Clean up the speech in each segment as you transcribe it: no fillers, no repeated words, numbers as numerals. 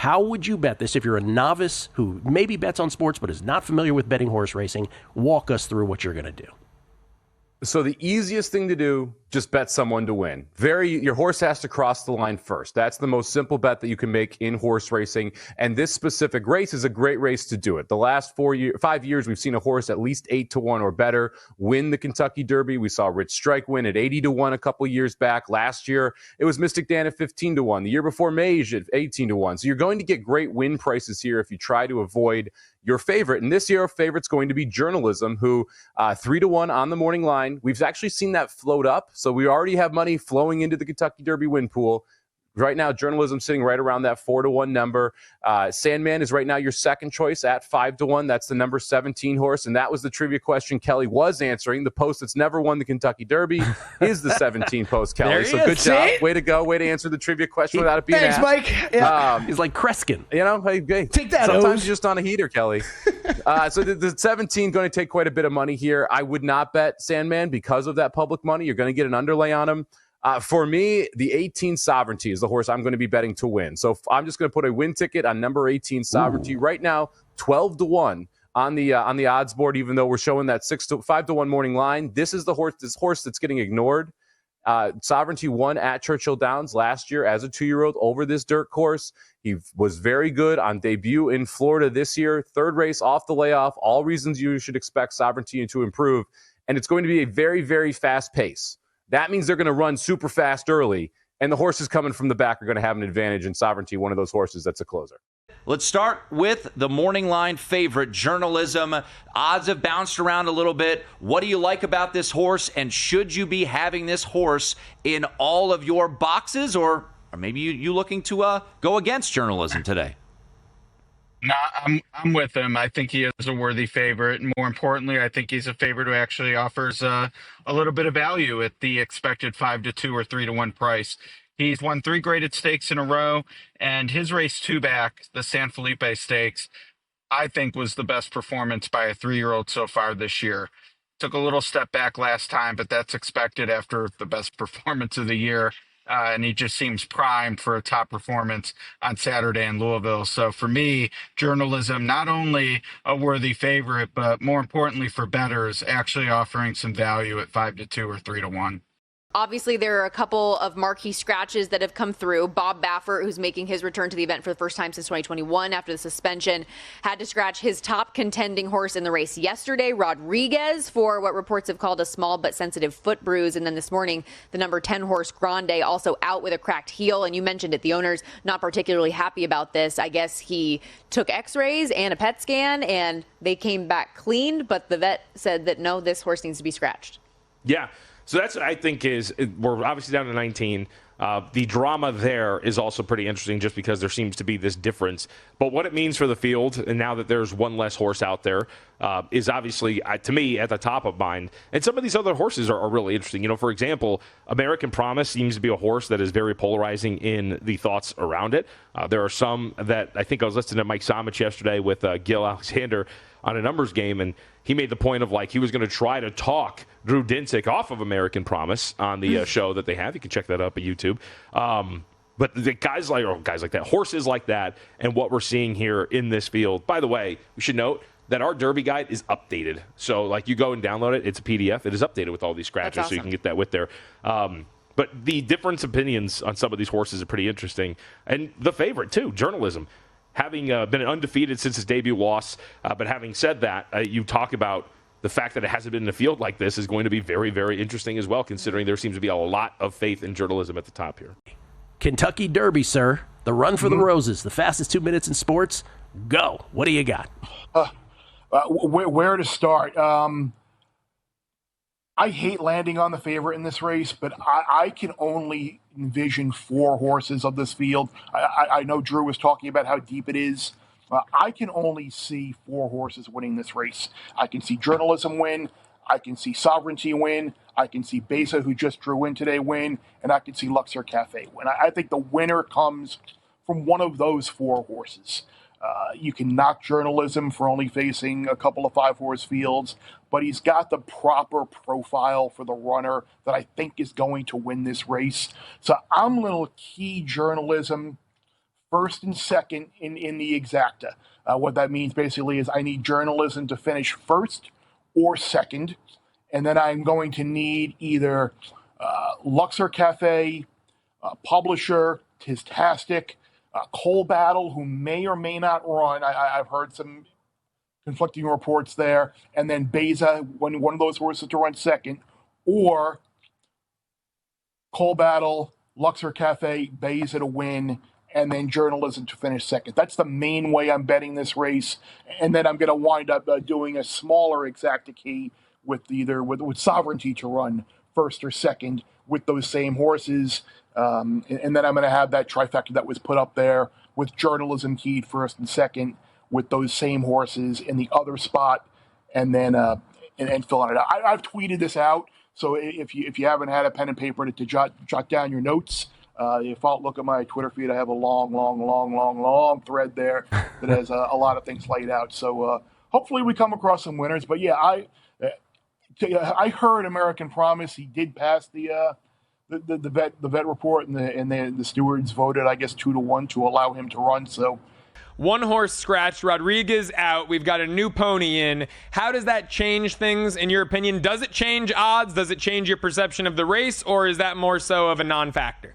How would you bet this if you're a novice who maybe bets on sports but is not familiar with betting horse racing? Walk us through what you're going to do. So the easiest thing to do, just bet someone to win. Your horse has to cross the line first. That's the most simple bet that you can make in horse racing. And this specific race is a great race to do it. The last 5 years, we've seen a horse at least 8-1 or better win the Kentucky Derby. We saw Rich Strike win at 80-1 a couple years back. Last year, it was Mystic Dan at 15-1. The year before, Mage at 18-1. So you're going to get great win prices here if you try to avoid your favorite. And this year, our favorite's going to be Journalism, who 3-1 on the morning line. We've actually seen that float up. So we already have money flowing into the Kentucky Derby win pool. Right now, Journalism sitting right around that 4-1 number. Sandman is right now your second choice at 5-1. That's the number 17 horse. And that was the trivia question Kelly was answering. The post that's never won the Kentucky Derby is the 17 post, Kelly. So good job. Way to go. Way to answer the trivia question without it being asked. Thanks, Mike. Yeah. He's like Kreskin. You know, hey, take that. Sometimes you're just on a heater, Kelly. So the 17 going to take quite a bit of money here. I would not bet Sandman because of that public money. You're going to get an underlay on him. For me, the 18 Sovereignty is the horse I'm going to be betting to win. So I'm just going to put a win ticket on number 18 Sovereignty. Right now, 12-1 on the odds board, even though we're showing that 5-1 morning line. This is this horse that's getting ignored. Sovereignty won at Churchill Downs last year as a 2-year-old over this dirt course. He was very good on debut in Florida this year. Third race off the layoff. All reasons you should expect Sovereignty to improve. And it's going to be a very, very fast pace. That means they're going to run super fast early, and the horses coming from the back are going to have an advantage in Sovereignty, one of those horses that's a closer. Let's start with the morning line favorite, Journalism. Odds have bounced around a little bit. What do you like about this horse, and should you be having this horse in all of your boxes, or maybe you looking to go against Journalism today? No, I'm with him. I think he is a worthy favorite. And more importantly, I think he's a favorite who actually offers a little bit of value at the expected 5-2 or 3-1 price. He's won 3 graded stakes in a row, and his race 2 back, the San Felipe Stakes, I think was the best performance by a 3-year-old so far this year. Took a little step back last time, but that's expected after the best performance of the year. And he just seems primed for a top performance on Saturday in Louisville. So for me, Journalism, not only a worthy favorite, but more importantly for bettors, actually offering some value at 5-2 or 3-1. Obviously, there are a couple of marquee scratches that have come through. Bob Baffert, who's making his return to the event for the first time since 2021 after the suspension, had to scratch his top contending horse in the race yesterday, Rodriguez, for what reports have called a small but sensitive foot bruise. And then this morning, the number 10 horse, Grande, also out with a cracked heel. And you mentioned it, the owner's not particularly happy about this. I guess he took x-rays and a PET scan, and they came back clean. But the vet said that, no, this horse needs to be scratched. Yeah. So that's what I think we're obviously down to 19. The drama there is also pretty interesting just because there seems to be this difference. But what it means for the field, and now that there's one less horse out there, is obviously, to me, at the top of mind. And some of these other horses are really interesting. You know, for example, American Promise seems to be a horse that is very polarizing in the thoughts around it. There are some that I think I was listening to Mike Somich yesterday with Gil Alexander on a numbers game, and he made the point of he was going to try to talk Drew Dinsick off of American Promise on the show that they have. You can check that up at YouTube. But the guys like that, horses like that, and what we're seeing here in this field. By the way, we should note that our Derby guide is updated. So you go and download it. It's a PDF. It is updated with all these scratches, That's awesome. So you can get that with there. But the different opinions on some of these horses are pretty interesting. And the favorite, too, Journalism. Having been undefeated since his debut loss, but having said that, you talk about the fact that it hasn't been in a field like this is going to be very, very interesting as well, considering there seems to be a lot of faith in Journalism at the top here. Kentucky Derby, sir. The run for the roses. The fastest 2 minutes in sports. Go. What do you got? Where to start? I hate landing on the favorite in this race, but I can only envision 4 horses of this field. I know Drew was talking about how deep it is. I can only see 4 horses winning this race. I can see Journalism win. I can see Sovereignty win. I can see Besa, who just drew in today, win. And I can see Luxor Cafe win. I think the winner comes from one of those 4 horses. You can knock Journalism for only facing a couple of 5-horse fields, but he's got the proper profile for the runner that I think is going to win this race. So I'm going to key Journalism first and second in the exacta. What that means basically is I need journalism to finish first or second, and then I'm going to need either Luxor Cafe, Publisher, Tistastic, Coal Battle, who may or may not run. I've heard some conflicting reports there, and then Beza, one of those horses to run second, or Coal Battle, Luxor Cafe, Beza to win, and then journalism to finish second. That's the main way I'm betting this race, and then I'm going to wind up doing a smaller exacta key with either with Sovereignty to run first or second with those same horses, and then I'm going to have that trifecta that was put up there with journalism keyed first and second with those same horses in the other spot, and then and filling it out. I've tweeted this out, so if you haven't had a pen and paper to jot down your notes, if I'll look at my Twitter feed, I have a long thread there that has a lot of things laid out. So hopefully we come across some winners. But yeah, I heard American Promise. He did pass the vet report, and the stewards voted, I guess, 2-1 to allow him to run. So. One horse scratched, Rodriguez out. We've got a new pony in. How does that change things, in your opinion? Does it change odds? Does it change your perception of the race, or is that more so of a non-factor?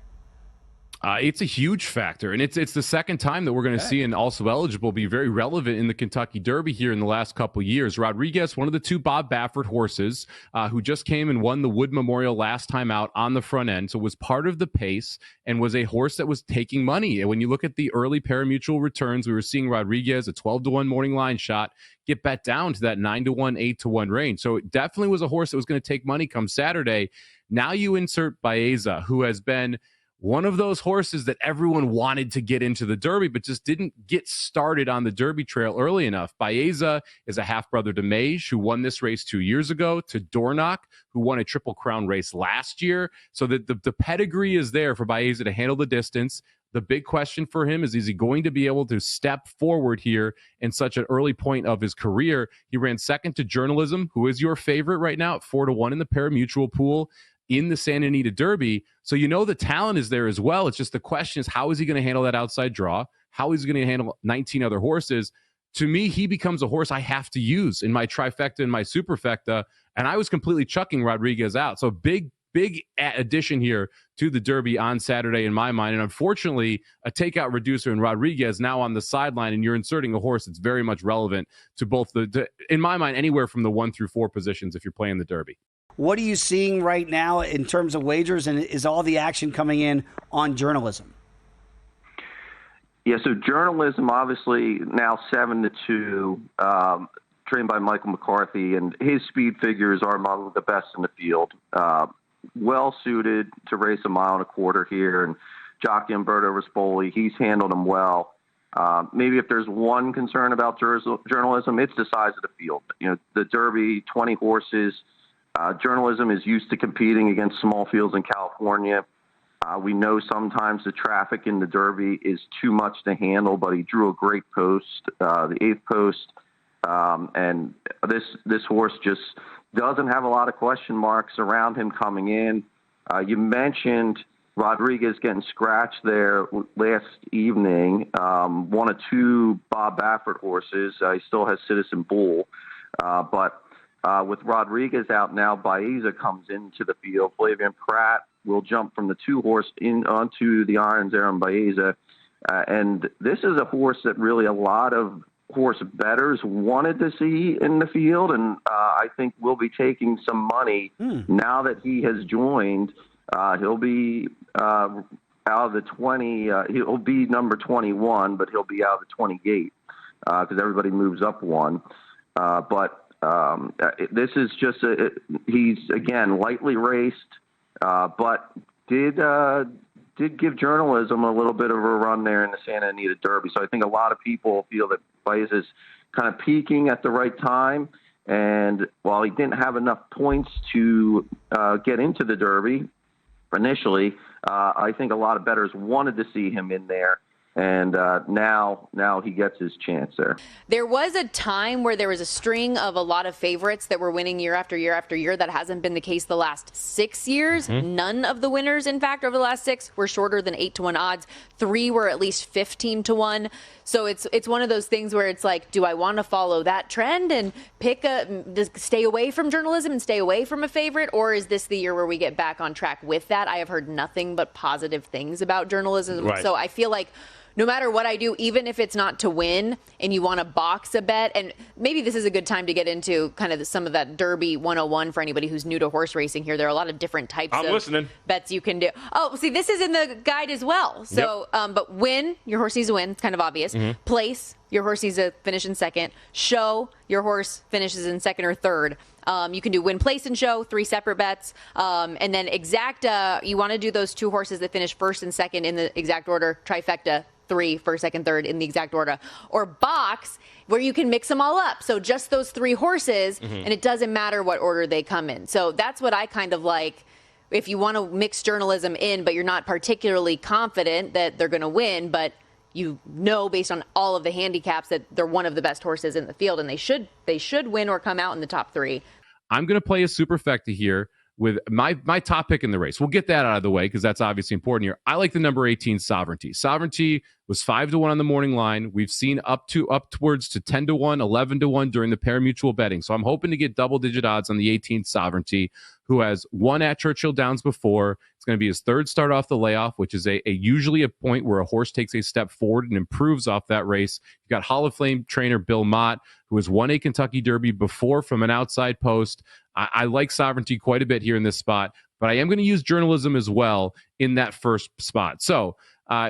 It's a huge factor, and it's the second time that we're going to see an also eligible be very relevant in the Kentucky Derby here in the last couple of years. Rodriguez, one of the two Bob Baffert horses, who just came and won the Wood Memorial last time out on the front end, so was part of the pace and was a horse that was taking money. And when you look at the early parimutuel returns, we were seeing Rodriguez, a 12-1 morning line shot, get bet down to that 9-1, 8-1 range. So it definitely was a horse that was going to take money come Saturday. Now you insert Baeza, who has been one of those horses that everyone wanted to get into the Derby, but just didn't get started on the Derby trail early enough. Baeza is a half-brother to Mage, who won this race 2 years ago, to Dornoch, who won a Triple Crown race last year. So that the pedigree is there for Baeza to handle the distance. The big question for him is he going to be able to step forward here in such an early point of his career? He ran second to Journalism, who is your favorite right now at 4-1 in the parimutuel pool in the Santa Anita Derby. So the talent is there as well. It's just the question is, how is he going to handle that outside draw? How is he going to handle 19 other horses? To me, he becomes a horse I have to use in my trifecta and my superfecta, and I was completely chucking Rodriguez out. So big addition here to the Derby on Saturday in my mind. And unfortunately, a takeout reducer in Rodriguez now on the sideline, and you're inserting a horse that's very much relevant to both in my mind, anywhere from the 1 through 4 positions if you're playing the Derby. What are you seeing right now in terms of wagers, and is all the action coming in on Journalism? Yeah, so Journalism obviously now 7-2, trained by Michael McCarthy, and his speed figures are among the best in the field. Well suited to race a mile and a quarter here, and jockey Umberto Rispoli, he's handled him well. Maybe if there's one concern about Journalism, it's the size of the field. The Derby, 20 horses. Journalism is used to competing against small fields in California. We know sometimes the traffic in the Derby is too much to handle, but he drew a great post, the 8th post. And this horse just doesn't have a lot of question marks around him coming in. You mentioned Rodriguez getting scratched there last evening. One of 2 Bob Baffert horses. He still has Citizen Bull. But with Rodriguez out now, Baeza comes into the field. Flavian Pratt will jump from the 2-horse in onto the irons there on Baeza. And this is a horse that really a lot of horse bettors wanted to see in the field, and I think will be taking some money now that he has joined. He'll be out of the 20. He'll be number 21, but he'll be out of the 20 gate because everybody moves up one. This is just he's again lightly raced, but did give Journalism a little bit of a run there in the Santa Anita Derby. So I think a lot of people feel that Baeza is kind of peaking at the right time. And while he didn't have enough points to get into the Derby initially, I think a lot of bettors wanted to see him in there. And now he gets his chance there. There was a time where there was a string of a lot of favorites that were winning year after year after year. That hasn't been the case the last 6 years. None of the winners, in fact, over the last 6 were shorter than 8-1 odds. 3 were at least 15-1. So it's one of those things where it's like, do I want to follow that trend and stay away from journalism and stay away from a favorite? Or is this the year where we get back on track with that? I have heard nothing but positive things about journalism. Right. So I feel like no matter what I do, even if it's not to win and you want to box a bet, and maybe this is a good time to get into kind of some of that Derby 101 for anybody who's new to horse racing here. There are a lot of different types of bets you can do. Oh, see, this is in the guide as well. So, but win, your horse needs to win. It's kind of obvious. Place, your horse needs to finish in second. Show, your horse finishes in second or third. You can do win, place, and show, 3 separate bets. And then exacta, you want to do those 2 horses that finish first and second in the exact order. Trifecta, 3 first, second, third in the exact order. Or box, where you can mix them all up. So just those 3 horses, and it doesn't matter what order they come in. So that's what I kind of like. If you want to mix journalism in, but you're not particularly confident that they're going to win, but you know based on all of the handicaps that they're one of the best horses in the field, and they should win or come out in the top 3. I'm going to play a Superfecta here with my top pick in the race. We'll get that out of the way because that's obviously important here. I like the number 18, Sovereignty. Sovereignty was 5-1 on the morning line. We've seen upwards to 10-1, 11-1 during the pari-mutuel betting. So I'm hoping to get double-digit odds on the 18th Sovereignty, who has won at Churchill Downs before. It's going to be his 3rd start off the layoff, which is usually a point where a horse takes a step forward and improves off that race. You've got Hall of Fame trainer Bill Mott, who has won a Kentucky Derby before from an outside post. I like Sovereignty quite a bit here in this spot, but I am going to use journalism as well in that first spot. So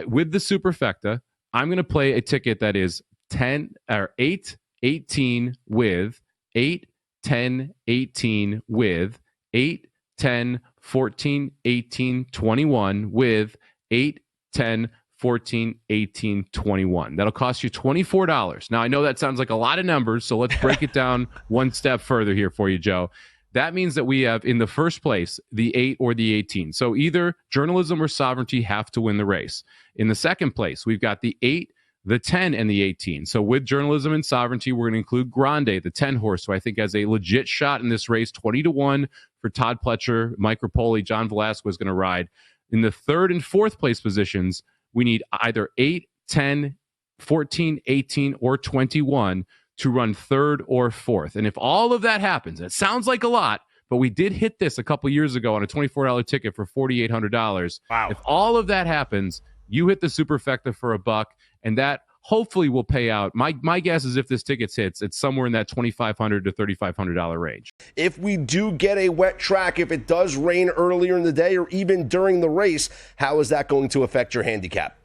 with the Superfecta, I'm going to play a ticket that is 8, 18 with 8, 10, 18 with 8, 10, 14, 18, 21 with 8, 10, 14, 18, 21. That'll cost you $24. Now, I know that sounds like a lot of numbers, so let's break it down one step further here for you, Joe. That means that we have, in the first place, the 8 or the 18. So either journalism or Sovereignty have to win the race. In the second place, we've got the 8, the 10, and the 18. So with journalism and Sovereignty, we're going to include Grande, the 10 horse, who I think has a legit shot in this race, 20-1 for Todd Pletcher, Mike Rapoli, John Velasquez going to ride. In the 3rd and 4th place positions, we need either 8, 10, 14, 18, or 21 to run 3rd or 4th. And if all of that happens, it sounds like a lot, but we did hit this a couple years ago on a $24 ticket for $4,800. Wow. If all of that happens, you hit the Superfecta for $1, and that hopefully will pay out. My guess is if this ticket hits, it's somewhere in that $2,500 to $3,500 range. If we do get a wet track, if it does rain earlier in the day or even during the race, how is that going to affect your handicap?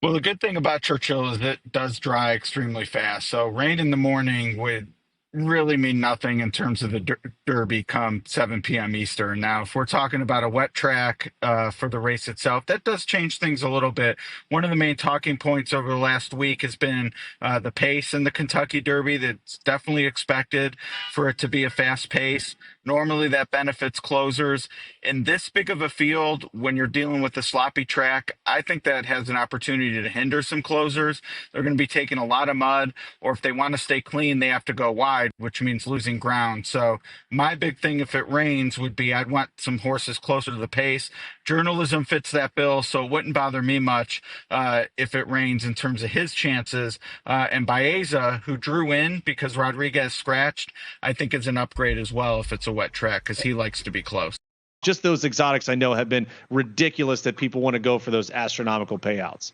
Well, the good thing about Churchill is it does dry extremely fast. So rain in the morning would really mean nothing in terms of the Derby come 7 p.m. Eastern. Now, if we're talking about a wet track for the race itself, that does change things a little bit. One of the main talking points over the last week has been the pace in the Kentucky Derby. That's definitely expected for it to be a fast pace. Normally that benefits closers. In this big of a field, when you're dealing with a sloppy track, I think that has an opportunity to hinder some closers. They're going to be taking a lot of mud, or if they want to stay clean, they have to go wide, which means losing ground. So my big thing, if it rains, would be I'd want some horses closer to the pace. Journalism fits that bill, so it wouldn't bother me much if it rains in terms of his chances. And Baeza, who drew in because Rodriguez scratched, I think is an upgrade as well if it's a wet track, because he likes to be close. Just those exotics I know have been ridiculous that people want to go for those astronomical payouts.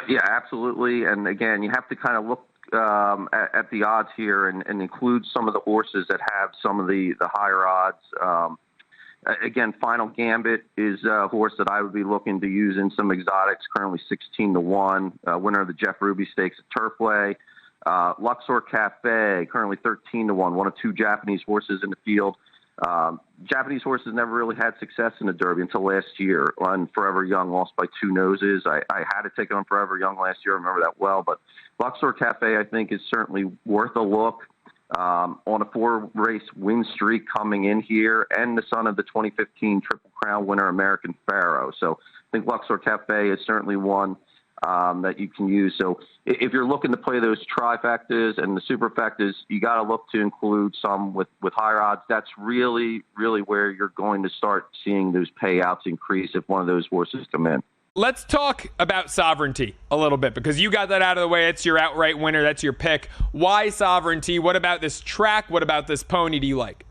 Yeah, absolutely. And again, you have to kind of look at the odds here and include some of the horses that have some of the higher odds. Again, Final Gambit is a horse that I would be looking to use in some exotics, currently 16-1, winner of the Jeff Ruby Stakes at Turfway. Luxor Cafe, currently 13-1, one of 2 Japanese horses in the field. Japanese horses never really had success in the Derby until last year. On Forever Young lost by 2 noses. I had to take it on Forever Young last year. I remember that well. But Luxor Cafe, I think, is certainly worth a look. On a 4-race win streak coming in here, and the son of the 2015 Triple Crown winner American Pharaoh. So I think Luxor Cafe is certainly one that you can use. So if you're looking to play those trifectas and the superfectas, you got to look to include some with higher odds. That's really, really where you're going to start seeing those payouts increase if one of those horses come in. Let's talk about Sovereignty a little bit, because you got that out of the way. It's your outright winner. That's your pick. Why Sovereignty? What about this track? What about this pony do you like?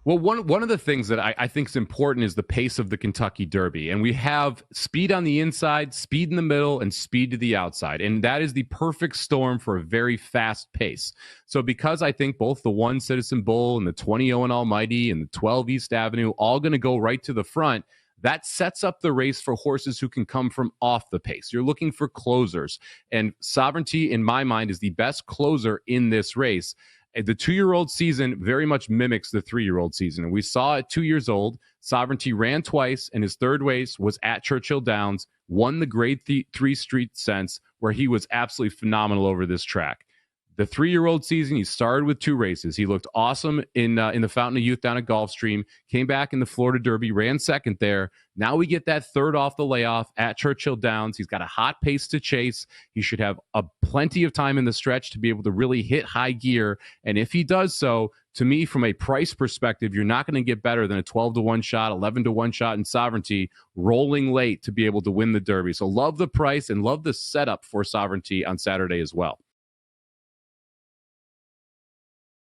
Well, one of the things that I think is important is the pace of the Kentucky Derby. And we have speed on the inside, speed in the middle, and speed to the outside. And that is the perfect storm for a very fast pace. So because I think both the 1 Citizen Bull and the 20 Owen Almighty and the 12 East Avenue all going to go right to the front, that sets up the race for horses who can come from off the pace. You're looking for closers. And Sovereignty, in my mind, is the best closer in this race. The 2-year-old season very much mimics the 3-year-old season. And we saw at 2 years old, Sovereignty ran twice, and his third race was at Churchill Downs, won the Grade 3 Street Sense, where he was absolutely phenomenal over this track. The 3-year-old season, he started with 2 races. He looked awesome in the Fountain of Youth down at Gulfstream, came back in the Florida Derby, ran second there. Now we get that third off the layoff at Churchill Downs. He's got a hot pace to chase. He should have plenty of time in the stretch to be able to really hit high gear. And if he does so, to me, from a price perspective, you're not going to get better than a 12-to-1 shot, 11-to-1 shot in Sovereignty, rolling late to be able to win the Derby. So love the price and love the setup for Sovereignty on Saturday as well.